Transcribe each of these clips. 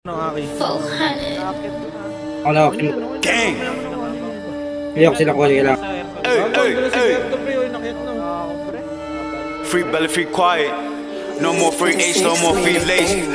Ano, gang. Iyok sila ko lang. Free belly, free quiet. No more free H, no more free lazy.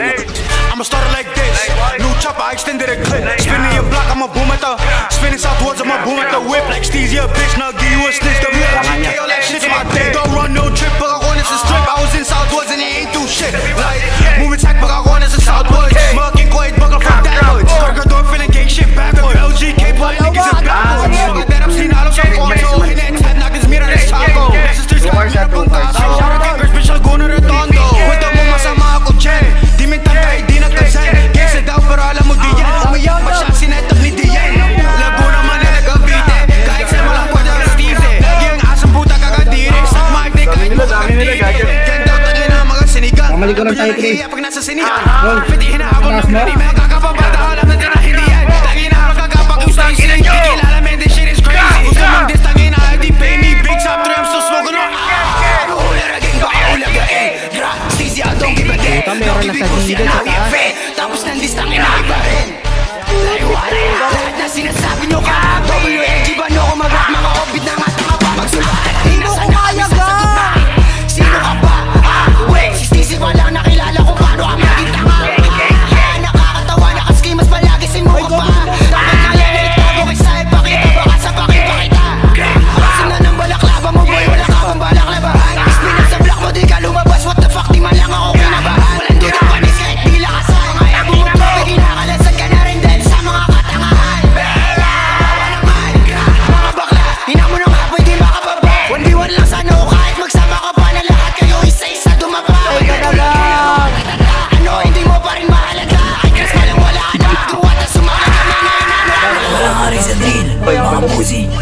I'ma start it like this. New chopper, I extended a clip. Spinning your block, I'ma boom at the. Spinning southwards, I'ma boom at the whip. Like Steezy, a bitch, now give you a snitch. The WLGK, all that shit's my day. Don't run no trip, but I want this a strip. I was in southwards and it ain't do shit. Like, moving tech, but I want this a southwards. Smoking quiet, buckle from that. Cargador, feeling gang shit back. WLGK, but niggas is back. That I'm seeing out of some photo. In that time, knockers, mira, this taco. This is this guy, mira, pong kaso. Gangers, bitch, I'll go to the tondo. Kwento mo masama ako, Chen. Di mentantay, di nagkasan. Kesa daw, pero alam mo di yan. Umiyak pa siya, sinetag ni Diyan. Labo naman na nag-abite. Kahit sa malang pwede ang stize. Yung asang puta kagadire. Sak magde, kahit mo kakatire. Ganda tangin na mga sinigang. Pinahihiya pag nasa sinihan. Pwede hinahabol ng nari. May kakapabata, alam na din na hindi yan. Tangin na magkakapag yung style. Di kilala, man, this shit is crazy. Gusto mong dis, tangin na, di pay me. Big top 3, I'm still smoking on. Meron na sa gilid sa taas. Tapos nandistangin na iba rin. Lahat na sinasabi nyo ka. WLG ba no ko mag-rap? Mga obit na nga tanga pa magsulatan. Inasan na kami sa sagot na. Sino ka ba? Wait, si Steezy pa lang nakilala ko. Paano ka maging tanga? Nakakatawa na kasi mas palagi si mo ka pa. Dapat kaya na itago kay sa'yo. Pakita baka sa pakita. Asim na ng balaklava mo boy. Wala ka bang balaklabahan? Ispinan sa block mo di ka lumabas. What the fuck di man lang ako kinabahan.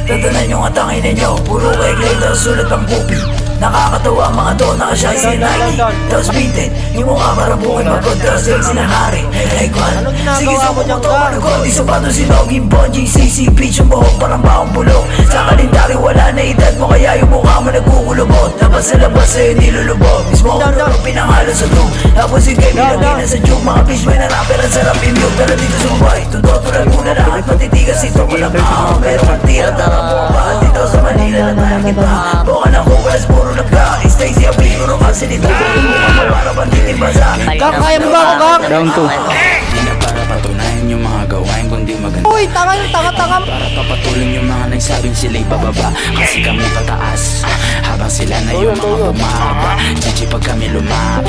Tatanan yung atangin ninyo. Puro kay Clay, sulat ang kopi. Nakakatawa ang mga to, nakashay si Nike. Tapos bitin, yung mukha parang bukid mag-contrast yung sinahari. Like one, sige sa mga to, managod. Di sapato si Noging Bonji, CC, bitch yung buhok parang baong bulok. Sa kalendari wala na edad mo, kaya yung mukha mo nagkukulubot. Labas sa labas sa'yo nilulubot. Mismo ko nung pinangalo sa tube. Tapos yung game nilagay na sa tube. Mga bitch may narapper ang sarap i-mute. Tara dito sa mabay, tututulan muna lang. Matitigas ito ko lang ako. Pero magtira tara mo ba? Dito sa Manila na tayo kita. Buka na kukulas, puro nagka. Stacy ang pinuro kasi nito. Para bang titibasa. Kaya mo ba ako, Kak? Down 2. Di na para patunayan yung mga gawain kundi maganda. Uy, tanga. Para papatulong yung mga nagsabing sila'y bababa. Kasi kami pataas habang sila na yung mga bumaba. Chichi pag kami lumaba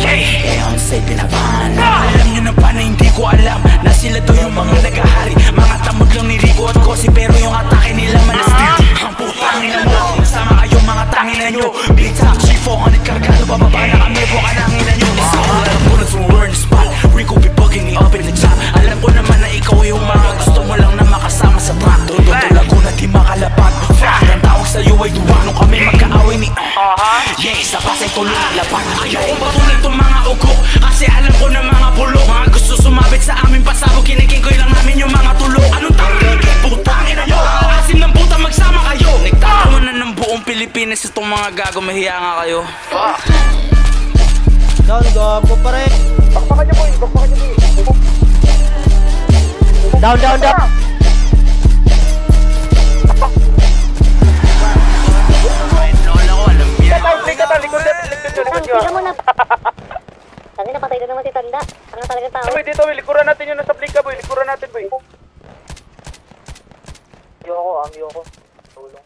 on say pinapana. Alam nyo na ba na hindi ko alam na sila to yung mga nagahari. Mga tamod lang ni Rico at Kosi pero yung atake nila manastig. Ang putang nila mo masama kayong mga tangina nyo. Big taxi 400 kargado bababa na kami buka nangina nyo. Alam ko na sumurn spot Rico be bugging me up in the top. Alam ko naman na ikaw yung mga gusto mo lang na makasama sa track. Tutulag ko na di makalapat. Fuck, ang tawag sa'yo ay duwa nung kami magkaaway ni yes, napasay tulong lapat. Ayaw kong patuloy itong mga ugo kasi alam ko na mga bulok. Mga gusto sumabit sa aming pasabog. Kinikinkoy lang namin yung mga tulog. Anong tangkik? Putangin na nyo. Asim ng puta magsama kayo. Nagtatawa na ng buong Pilipinas itong mga gago. Mahiya nga kayo. Fuck. Down, gago pa rin. Bakbakan niyo boy. Down. Likod mo na. Tanda na, patay na naman si Tanda. Ano talagang tao? Boy, dito boy. Likuran natin yung nasa plika boy. Likuran natin boy. Yoko. Tulong.